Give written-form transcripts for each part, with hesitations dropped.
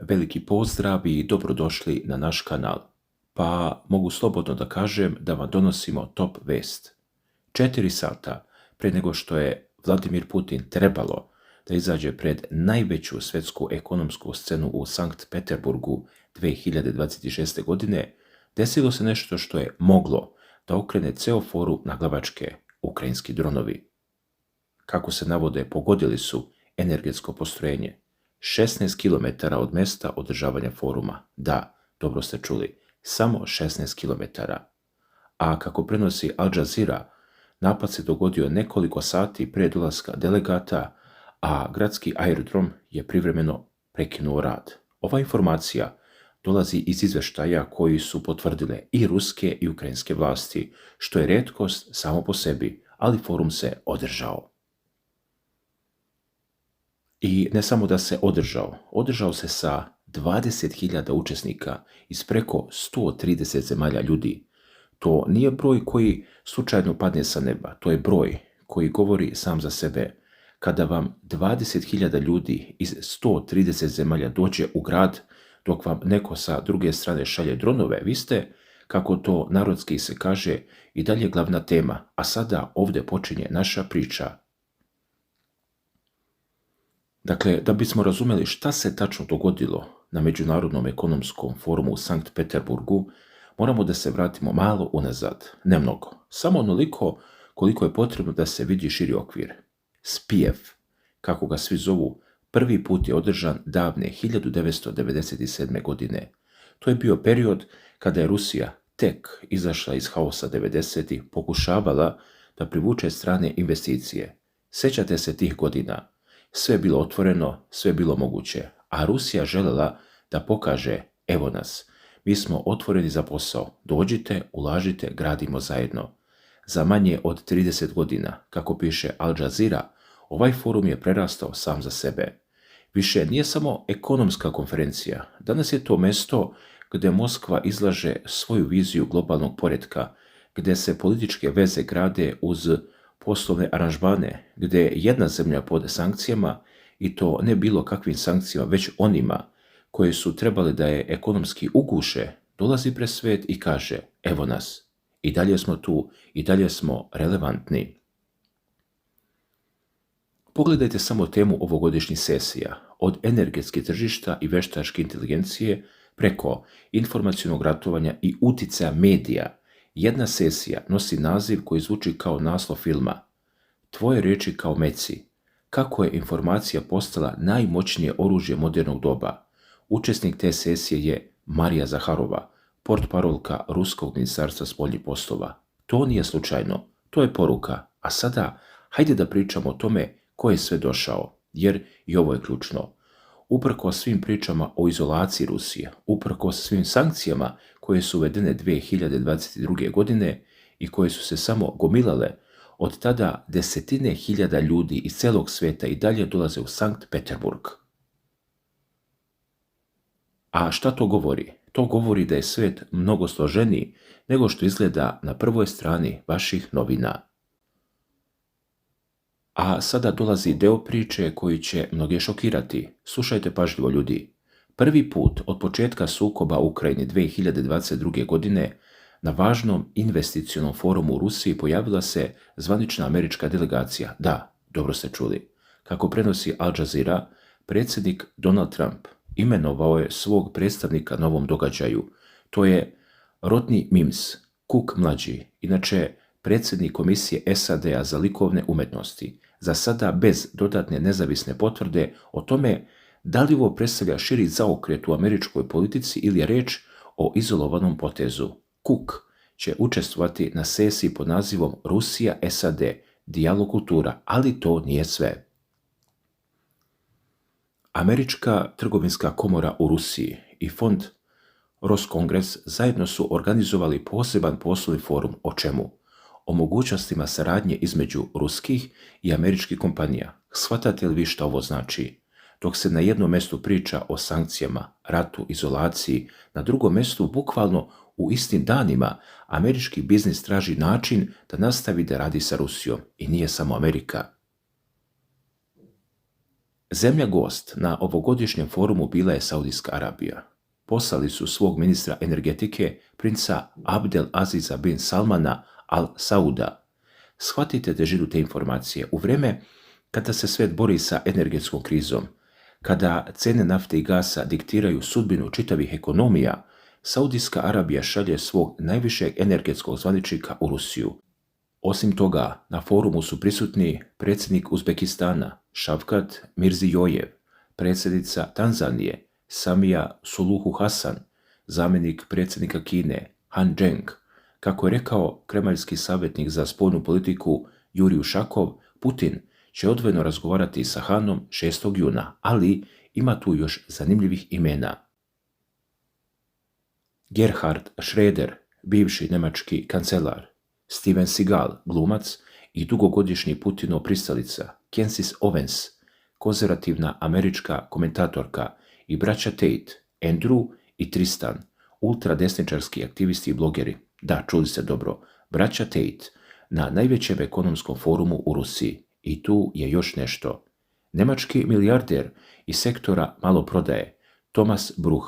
veliki pozdrav i dobrodošli na naš kanal. Pa mogu slobodno da kažem da vam donosimo top vest. 4 sata pre nego što je Vladimir Putin trebalo da izađe pred najveću svetsku ekonomsku scenu u Sankt Peterburgu 2026. godine, desilo se nešto što je moglo da okrene ceo foru na glavačke, ukrajinski dronovi. Kako se navode, pogodili su energetsko postrojenje 16 km od mesta održavanja foruma. Da, dobro ste čuli, samo 16 km. A kako prenosi Al Jazeera, napad se dogodio nekoliko sati pre dolaska delegata, a gradski aerodrom je privremeno prekinuo rad. Ova informacija dolazi iz izveštaja koji su potvrdile i ruske i ukrajinske vlasti, što je retkost samo po sebi, ali forum se održao. I ne samo da se održao se sa 20.000 učesnika iz preko 130 zemalja ljudi. To nije broj koji slučajno padne sa neba, to je broj koji govori sam za sebe. Kada vam 20.000 ljudi iz 130 zemalja dođe u grad, dok vam neko sa druge strane šalje dronove, vi ste, kako to narodski se kaže, i dalje glavna tema, a sada ovdje počinje naša priča. Dakle, da bismo razumeli šta se tačno dogodilo na Međunarodnom ekonomskom forumu u Sankt Peterburgu, moramo da se vratimo malo unazad, ne mnogo, samo onoliko koliko je potrebno da se vidi širi okvir. Spijev, kako ga svi zovu, prvi put je održan davne 1997. godine. To je bio period kada je Rusija tek izašla iz haosa 90-ih, pokušavala da privuče strane investicije. Sećate se tih godina? Sve je bilo otvoreno, sve je bilo moguće, a Rusija želela da pokaže, evo nas, mi smo otvoreni za posao, dođite, ulažite, gradimo zajedno. Za manje od 30 godina, kako piše Al Jazeera, ovaj forum je prerastao sam za sebe. Više nije samo ekonomska konferencija, danas je to mesto gdje Moskva izlaže svoju viziju globalnog poretka, gdje se političke veze grade uz poslovne aranžmane, gdje jedna zemlja pod sankcijama, i to ne bilo kakvim sankcijama, već onima koje su trebali da je ekonomski uguše, dolazi pred svet i kaže, evo nas, i dalje smo tu, i dalje smo relevantni. Pogledajte samo temu ovogodišnjih sesija, od energetskih tržišta i veštačke inteligencije preko informacionog ratovanja i uticaja medija. Jedna sesija nosi naziv koji zvuči kao naslov filma. Tvoje riječi kao meci. Kako je informacija postala najmoćnije oružje modernog doba. Učesnik te sesije je Marija Zaharova, portparolka Ruskog ministarstva spoljnih poslova. To nije slučajno, to je poruka. A sada, hajde da pričamo o tome ko je sve došao, jer i ovo je ključno. Uprkos svim pričama o izolaciji Rusije, uprkos svim sankcijama koje su uvedene 2022. godine i koje su se samo gomilale, od tada desetine hiljada ljudi iz celog sveta i dalje dolaze u Sankt Peterburg. A šta to govori? To govori da je svet mnogo složeniji nego što izgleda na prvoj strani vaših novina. A sada dolazi deo priče koji će mnoge šokirati. Slušajte pažljivo, ljudi. Prvi put od početka sukoba u Ukrajini 2022. godine na važnom investicionom forumu u Rusiji pojavila se zvanična američka delegacija. Da, dobro ste čuli. Kako prenosi Al Jazeera, predsjednik Donald Trump imenovao je svog predstavnika na ovom događaju. To je Rodney Mims, Cook mlađi, inače predsjednik Komisije SAD-a za likovne umetnosti, za sada bez dodatne nezavisne potvrde o tome da li ovo predstavlja širi zaokret u američkoj politici ili je reč o izolovanom potezu. Cook će učestvovati na sesiji pod nazivom Rusija-SAD, dijalog kultura, ali to nije sve. Američka trgovinska komora u Rusiji i fond Roskongres zajedno su organizovali poseban poslovni forum. O čemu? O mogućnostima saradnje između ruskih i američkih kompanija. Shvatate li vi šta ovo znači? Dok se na jednom mjestu priča o sankcijama, ratu, izolaciji, na drugom mjestu, bukvalno u istim danima, američki biznis traži način da nastavi da radi sa Rusijom. I nije samo Amerika. Zemlja gost na ovogodišnjem forumu bila je Saudijska Arabija. Poslali su svog ministra energetike, princa Abdel Aziza bin Salmana Al Sauda. Shvatite težinu te informacije. U vrijeme kada se svijet bori sa energetskom krizom, kada cene nafte i gasa diktiraju sudbinu čitavih ekonomija, Saudijska Arabija šalje svog najvišeg energetskog zvaničnika u Rusiju. Osim toga, na forumu su prisutni predsjednik Uzbekistana Šavkat Mirzijojev, predsjednica Tanzanije Samia Suluhu Hasan, zamjenik predsjednika Kine Han Zheng. Kako je rekao kremaljski savjetnik za spoljnu politiku Jurij Ušakov, Putin će odvojeno razgovarati sa Hanom 6. juna, ali ima tu još zanimljivih imena. Gerhard Schröder, bivši njemački kancelar, Steven Seagal, glumac i dugogodišnji Putinov pristalica, Candace Owens, konzervativna američka komentatorka, i braća Tate, Andrew i Tristan, ultradesničarski aktivisti i blogeri. Da, čuli ste dobro, braća Tate, na najvećem ekonomskom forumu u Rusiji. I tu je još nešto. Njemački milijarder iz sektora maloprodaje, Thomas Bruch,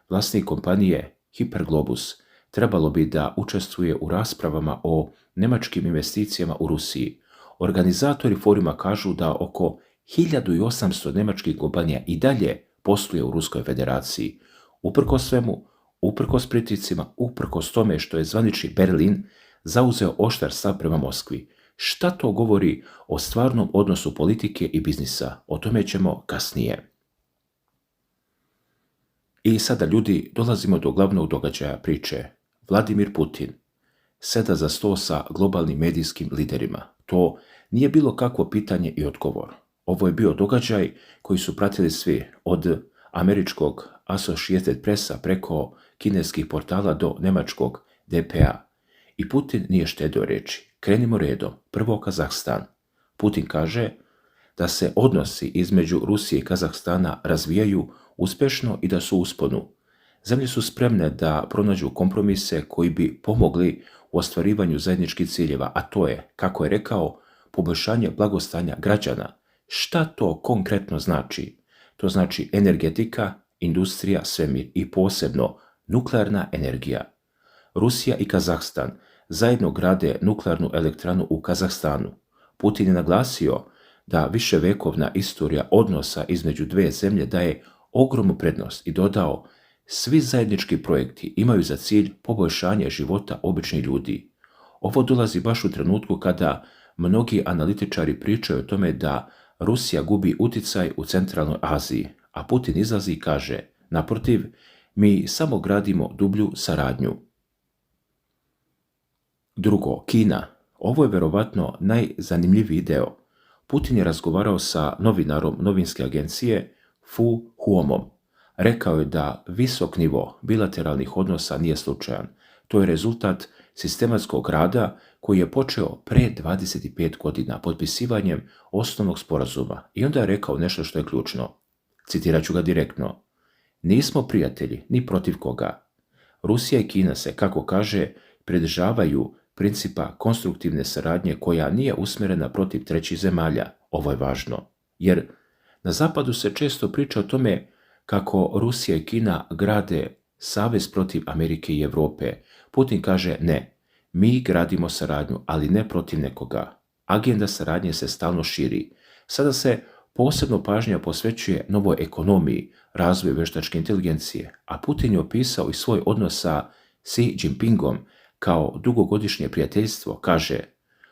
vlasnik kompanije Hyperglobus, trebalo bi da učestvuje u raspravama o njemačkim investicijama u Rusiji. Organizatori foruma kažu da oko 1800 njemačkih kompanija i dalje posluje u Ruskoj federaciji. Uprkos svemu, uprkos pritiscima, uprkos tome što je zvanični Berlin zauzeo oštar stav prema Moskvi. Šta to govori o stvarnom odnosu politike i biznisa? O tome ćemo kasnije. I sada, ljudi, dolazimo do glavnog događaja priče. Vladimir Putin seda za sto sa globalnim medijskim liderima. To nije bilo kakvo pitanje i odgovor. Ovo je bio događaj koji su pratili svi, od američkog Associated Pressa preko kineskih portala do njemačkog DPA. I Putin nije štedio reći. Krenimo redom. Prvo Kazahstan. Putin kaže da se odnosi između Rusije i Kazahstana razvijaju uspješno i da su u usponu. Zemlje su spremne da pronađu kompromise koji bi pomogli u ostvarivanju zajedničkih ciljeva, a to je, kako je rekao, poboljšanje blagostanja građana. Šta to konkretno znači? To znači energetika, industrija, svemir i posebno nuklearna energija. Rusija i Kazahstan zajedno grade nuklearnu elektranu u Kazahstanu. Putin je naglasio da viševekovna istorija odnosa između dve zemlje daje ogromnu prednost i dodao: svi zajednički projekti imaju za cilj poboljšanje života običnih ljudi. Ovo dolazi baš u trenutku kada mnogi analitičari pričaju o tome da Rusija gubi utjecaj u centralnoj Aziji, a Putin izlazi i kaže: naprotiv, mi samo gradimo dublju saradnju. Drugo, Kina. Ovo je verovatno najzanimljiviji deo. Putin je razgovarao sa novinarom novinske agencije Fu Huomom. Rekao je da visok nivo bilateralnih odnosa nije slučajan. To je rezultat sistematskog rada koji je počeo pre 25 godina potpisivanjem osnovnog sporazuma. I onda je rekao nešto što je ključno. Citirat ću ga direktno. Nismo prijatelji ni protiv koga. Rusija i Kina se, kako kaže, pridržavaju principa konstruktivne saradnje koja nije usmjerena protiv trećih zemalja. Ovo je važno, jer na zapadu se često priča o tome kako Rusija i Kina grade savez protiv Amerike i Europe. Putin kaže ne, mi gradimo saradnju, ali ne protiv nekoga. Agenda saradnje se stalno širi. Sada se posebno pažnja posvećuje novoj ekonomiji, razvoju veštačke inteligencije, a Putin je opisao i svoj odnos sa Xi Jinpingom kao dugogodišnje prijateljstvo. Kaže,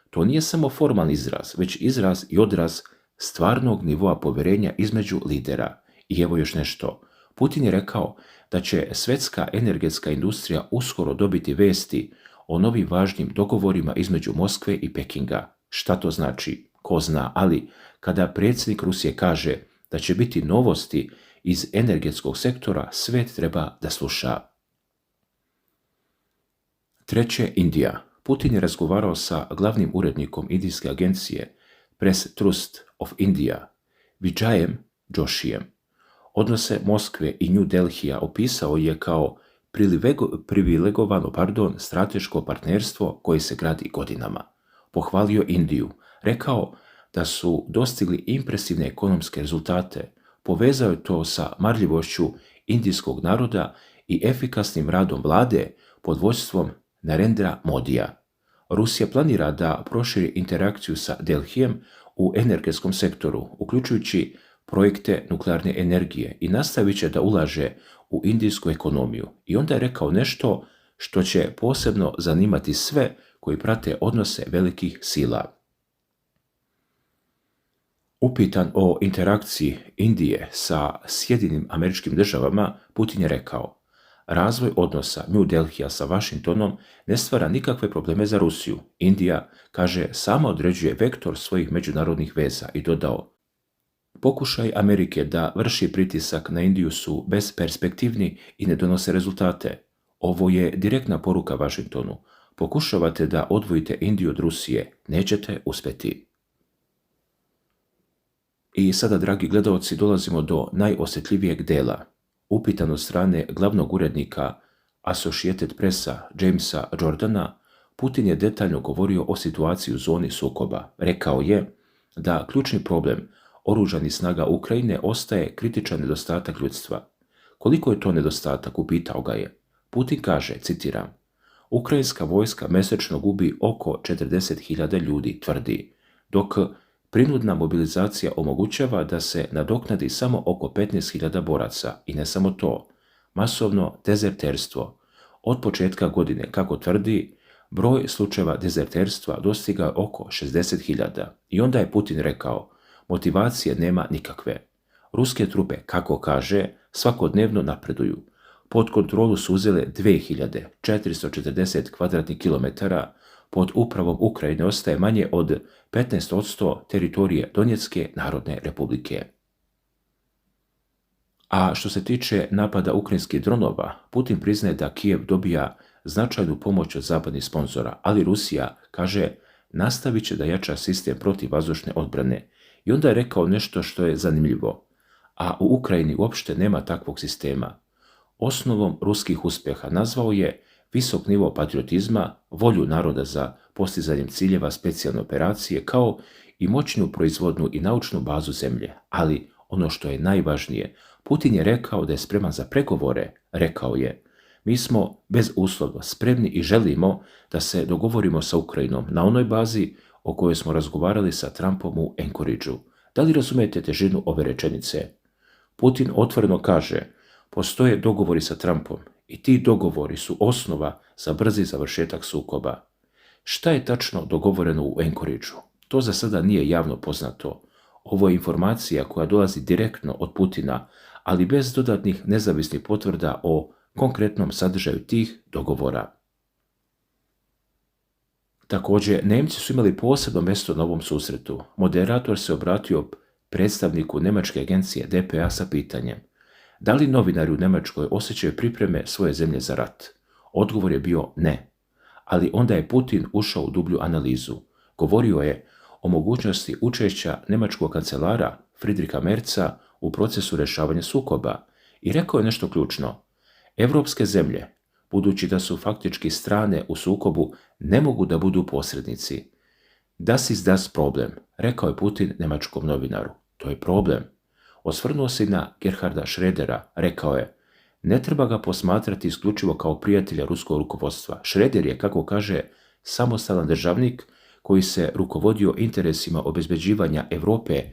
to nije samo formalni izraz, već izraz i odraz stvarnog nivoa povjerenja između lidera. I evo još nešto. Putin je rekao da će svjetska energetska industrija uskoro dobiti vesti o novim važnim dogovorima između Moskve i Pekinga. Šta to znači? Ko zna, ali kada predsjednik Rusije kaže da će biti novosti iz energetskog sektora, svijet treba da sluša. Treće, Indija. Putin je razgovarao sa glavnim urednikom indijske agencije Press Trust of India, Vijajem Joshijem. Odnose Moskve i New Delhija opisao je kao privilegovano strateško partnerstvo koje se gradi godinama. Pohvalio Indiju. Rekao da su dostigli impresivne ekonomske rezultate, povezao je to sa marljivošću indijskog naroda i efikasnim radom vlade pod vodstvom Narendra Modija. Rusija planira da proširi interakciju sa Delhijem u energetskom sektoru, uključujući projekte nuklearne energije, i nastavit će da ulaže u indijsku ekonomiju. I onda je rekao nešto što će posebno zanimati sve koji prate odnose velikih sila. Upitan o interakciji Indije sa Sjedinjenim Američkim Državama, Putin je rekao: razvoj odnosa New Delhija sa Washingtonom ne stvara nikakve probleme za Rusiju. Indija, kaže, sama određuje vektor svojih međunarodnih veza, i dodao: pokušaj Amerike da vrši pritisak na Indiju su besperspektivni i ne donose rezultate. Ovo je direktna poruka Washingtonu. Pokušavate da odvojite Indiju od Rusije, nećete uspjeti. I sada, dragi gledaoci, dolazimo do najosjetljivijeg dela. Upitan od strane glavnog urednika Associated Pressa Jamesa Jordana, Putin je detaljno govorio o situaciji u zoni sukoba. Rekao je da ključni problem oružanih snaga Ukrajine ostaje kritičan nedostatak ljudstva. Koliko je to nedostatak, upitao ga je. Putin kaže, citiram: ukrajinska vojska mjesečno gubi oko 40.000 ljudi, tvrdi, dok prinudna mobilizacija omogućava da se nadoknadi samo oko 15.000 boraca. I ne samo to, masovno dezerterstvo. Od početka godine, kako tvrdi, broj slučajeva dezerterstva dostiga oko 60.000. I onda je Putin rekao: motivacije nema nikakve. Ruske trupe, kako kaže, svakodnevno napreduju. Pod kontrolu su uzele 2440 kvadratnih kilometara, pod upravom Ukrajine ostaje manje od 15% teritorije Donjetske narodne republike. A što se tiče napada ukrajinskih dronova, Putin priznaje da Kijev dobija značajnu pomoć od zapadnih sponzora, ali Rusija, kaže, nastavit će da jača sistem protivvazdušne odbrane. I onda je rekao nešto što je zanimljivo: a u Ukrajini uopšte nema takvog sistema. Osnovom ruskih uspjeha nazvao je visok nivo patriotizma, volju naroda za postizanjem ciljeva specijalne operacije, kao i moćnu proizvodnu i naučnu bazu zemlje. Ali ono što je najvažnije, Putin je rekao da je spreman za pregovore. Rekao je: mi smo bezuslovno spremni i želimo da se dogovorimo sa Ukrajinom na onoj bazi o kojoj smo razgovarali sa Trumpom u Anchorageu. Da li razumijete težinu ove rečenice? Putin otvoreno kaže: postoje dogovori sa Trumpom i ti dogovori su osnova za brzi završetak sukoba. Šta je tačno dogovoreno u Anchorageu? To za sada nije javno poznato. Ovo je informacija koja dolazi direktno od Putina, ali bez dodatnih nezavisnih potvrda o konkretnom sadržaju tih dogovora. Također, Nemci su imali posebno mjesto na ovom susretu. Moderator se obratio predstavniku njemačke agencije DPA sa pitanjem: da li novinari u Njemačkoj osjećaju pripreme svoje zemlje za rat? Odgovor je bio ne. Ali onda je Putin ušao u dublju analizu. Govorio je o mogućnosti učešća njemačkog kancelara Friedricha Merza u procesu rješavanja sukoba i rekao je nešto ključno: evropske zemlje, budući da su faktički strane u sukobu, ne mogu da budu posrednici. Das ist das Problem, rekao je Putin njemačkom novinaru. To je problem. Osvrnuo se na Gerharda Schrödera, rekao je: ne treba ga posmatrati isključivo kao prijatelja ruskog rukovodstva. Schröder je, kako kaže, samostalan državnik koji se rukovodio interesima obezbeđivanja Europe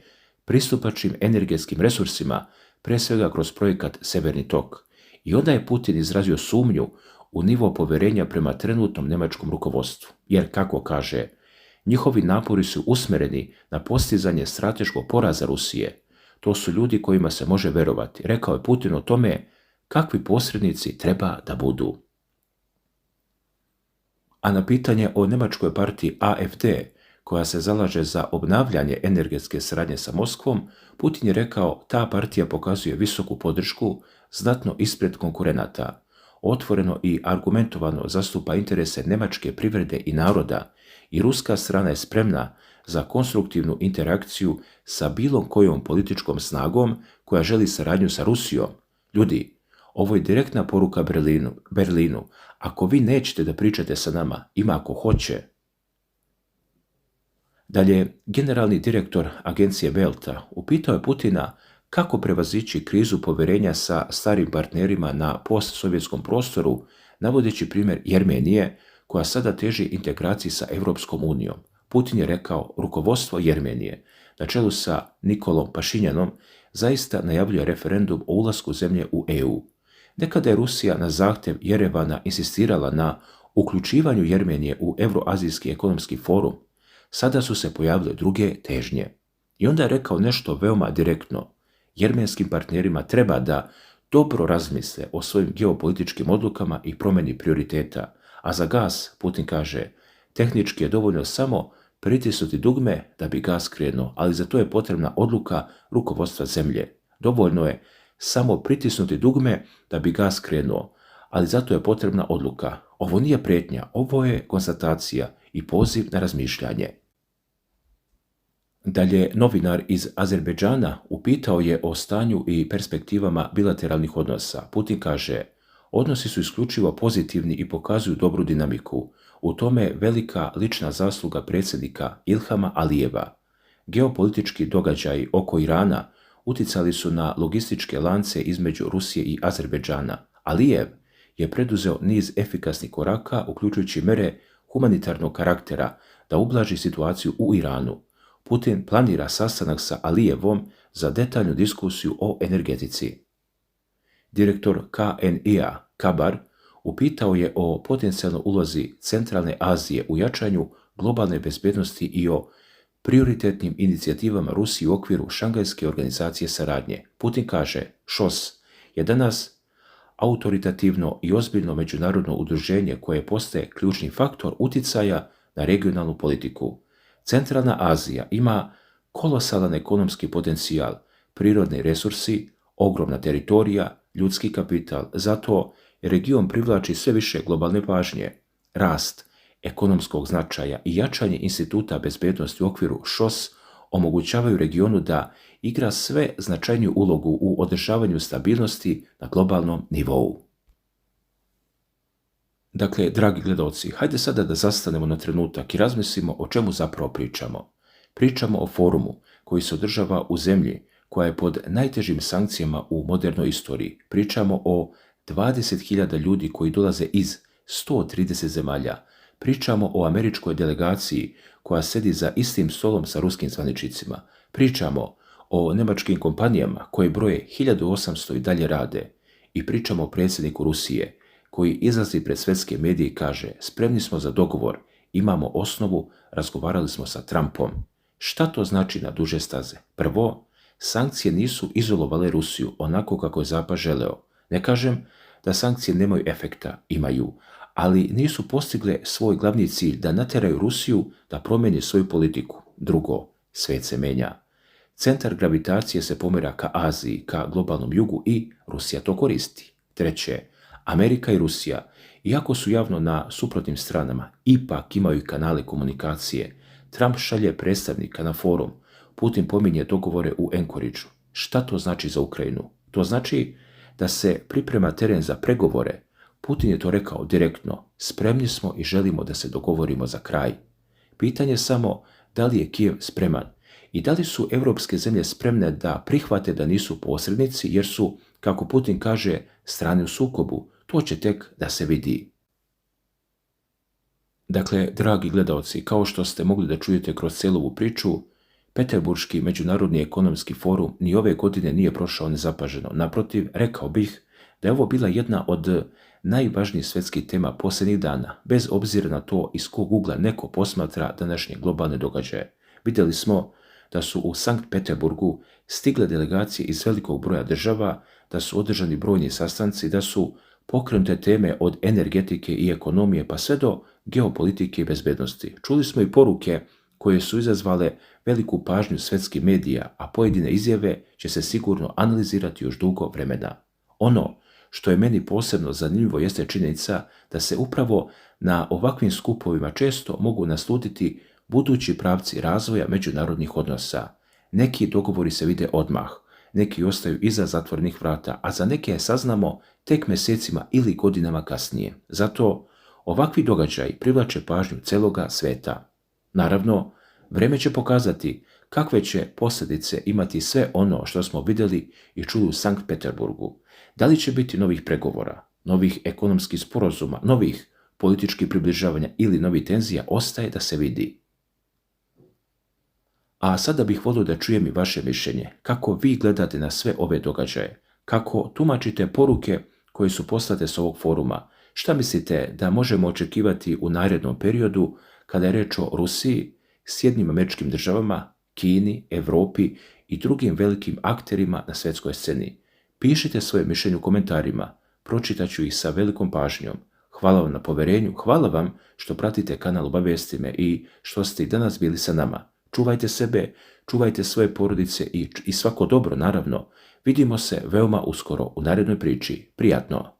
pristupačnim energetskim resursima, pre svega kroz projekat Severni tok. I onda je Putin izrazio sumnju u nivo poverenja prema trenutnom njemačkom rukovodstvu, jer, kako kaže, njihovi napori su usmereni na postizanje strateškog poraza Rusije. To su ljudi kojima se može verovati. Rekao je Putin o tome kakvi posrednici treba da budu. A na pitanje o njemačkoj partiji AfD, koja se zalaže za obnavljanje energetske saradnje sa Moskvom, Putin je rekao: ta partija pokazuje visoku podršku, znatno ispred konkurenata. Otvoreno i argumentovano zastupa interese njemačke privrede i naroda i ruska strana je spremna za konstruktivnu interakciju sa bilo kojom političkom snagom koja želi saradnju sa Rusijom. Ljudi, ovo je direktna poruka Berlinu. Ako vi nećete da pričate sa nama, ima ako hoće. Dalje, generalni direktor agencije Belta upitao je Putina kako prevazići krizu povjerenja sa starim partnerima na postsovjetskom prostoru, navodeći primjer Jermenije, koja sada teži integraciji sa Europskom unijom. Putin je rekao, rukovodstvo Jermenije, na čelu sa Nikolom Pašinjanom, zaista najavljuje referendum o ulasku zemlje u EU. Nekada je Rusija na zahtjev Jerevana insistirala na uključivanju Jermenije u Euroazijski ekonomski forum. Sada su se pojavile druge težnje. I onda je rekao nešto veoma direktno. Jermenskim partnerima treba da dobro razmisle o svojim geopolitičkim odlukama i promjeni prioriteta. A za gas, Putin kaže, tehnički je dovoljno samo pritisnuti dugme da bi gas krenuo, ali za to je potrebna odluka rukovodstva zemlje. Dovoljno je samo pritisnuti dugme da bi gas krenuo, ali zato je potrebna odluka. Ovo nije prijetnja, ovo je konstatacija i poziv na razmišljanje. Dalje, novinar iz Azerbejdžana upitao je o stanju i perspektivama bilateralnih odnosa. Putin kaže, odnosi su isključivo pozitivni i pokazuju dobru dinamiku. U tome je velika lična zasluga predsjednika Ilhama Alijeva. Geopolitički događaji oko Irana uticali su na logističke lance između Rusije i Azerbejdžana. Alijev je preduzeo niz efikasnih koraka, uključujući mjere humanitarnog karaktera, da ublaži situaciju u Iranu. Putin planira sastanak sa Alijevom za detaljnu diskusiju o energetici. Direktor KNI-a Kabar upitao je o potencijalnoj ulozi Centralne Azije u jačanju globalne bezbednosti i o prioritetnim inicijativama Rusije u okviru Šangajske organizacije saradnje. Putin kaže, ŠOS je danas autoritativno i ozbiljno međunarodno udruženje koje postaje ključni faktor uticaja na regionalnu politiku. Centralna Azija ima kolosalan ekonomski potencijal, prirodni resursi, ogromna teritorija, ljudski kapital. Zato region privlači sve više globalne pažnje. Rast ekonomskog značaja i jačanje instituta bezbednosti u okviru ŠOS omogućavaju regionu da igra sve značajniju ulogu u održavanju stabilnosti na globalnom nivou. Dakle, dragi gledalci, hajde sada da zastanemo na trenutak i razmislimo o čemu zapravo pričamo. Pričamo o forumu koji se održava u zemlji koja je pod najtežim sankcijama u modernoj istoriji. Pričamo o 20.000 ljudi koji dolaze iz 130 zemalja. Pričamo o američkoj delegaciji koja sedi za istim stolom sa ruskim zvaničnicima. Pričamo o nemačkim kompanijama koje broje 1800 i dalje rade. I pričamo o predsjedniku Rusije koji izlazi pred svjetske medije i kaže, spremni smo za dogovor, imamo osnovu, razgovarali smo sa Trumpom. Šta to znači na duže staze? Prvo, sankcije nisu izolovale Rusiju onako kako je Zapad želeo. Ne kažem da sankcije nemaju efekta, imaju, ali nisu postigle svoj glavni cilj da nateraju Rusiju da promijeni svoju politiku. Drugo, svijet se menja. Centar gravitacije se pomera ka Aziji, ka globalnom jugu i Rusija to koristi. Treće, Amerika i Rusija, iako su javno na suprotnim stranama, ipak imaju kanale komunikacije. Trump šalje predstavnika na forum, Putin pominje dogovore u Anchorageu. Šta to znači za Ukrajinu? To znači da se priprema teren za pregovore. Putin je to rekao direktno, spremni smo i želimo da se dogovorimo za kraj. Pitanje je samo da li je Kijev spreman i da li su europske zemlje spremne da prihvate da nisu posrednici jer su, kako Putin kaže, strane u sukobu. To će tek da se vidi. Dakle, dragi gledalci, kao što ste mogli da čujete kroz cijelu ovu priču, Peterburški međunarodni ekonomski forum ni ove godine nije prošao nezapaženo. Naprotiv, rekao bih da je ovo bila jedna od najvažnijih svjetskih tema posljednjih dana, bez obzira na to iz kog ugla neko posmatra današnje globalne događaje. Vidjeli smo da su u Sankt Peterburgu stigle delegacije iz velikog broja država, da su održani brojni sastanci, da su pokrenute teme od energetike i ekonomije pa sve do geopolitike i bezbednosti. Čuli smo i poruke koje su izazvale veliku pažnju svjetskih medija, a pojedine izjave će se sigurno analizirati još dugo vremena. Ono što je meni posebno zanimljivo jeste činjenica da se upravo na ovakvim skupovima često mogu naslutiti budući pravci razvoja međunarodnih odnosa. Neki dogovori se vide odmah, neki ostaju iza zatvorenih vrata, a za neke saznamo tek mjesecima ili godinama kasnije. Zato ovakvi događaji privlače pažnju celoga sveta. Naravno, Vrijeme će pokazati kakve će posljedice imati sve ono što smo vidjeli i čuli u Sankt Peterburgu. Da li će biti novih pregovora, novih ekonomskih sporazuma, novih političkih približavanja ili novih tenzija, ostaje da se vidi. A sada bih volio da čujem i vaše mišljenje. Kako vi gledate na sve ove događaje? Kako tumačite poruke koje su poslate s ovog foruma? Šta mislite da možemo očekivati u narednom periodu kada je reč o Rusiji, Sjedinjenim Američkim Državama, Kini, Europi i drugim velikim akterima na svjetskoj sceni? Pišite svoje mišljenje u komentarima, pročitat ću ih sa velikom pažnjom. Hvala vam na poverenju, hvala vam što pratite kanal Obavijesti me i što ste i danas bili sa nama. Čuvajte sebe, čuvajte svoje porodice i svako dobro, naravno. Vidimo se veoma uskoro u narednoj priči. Prijatno!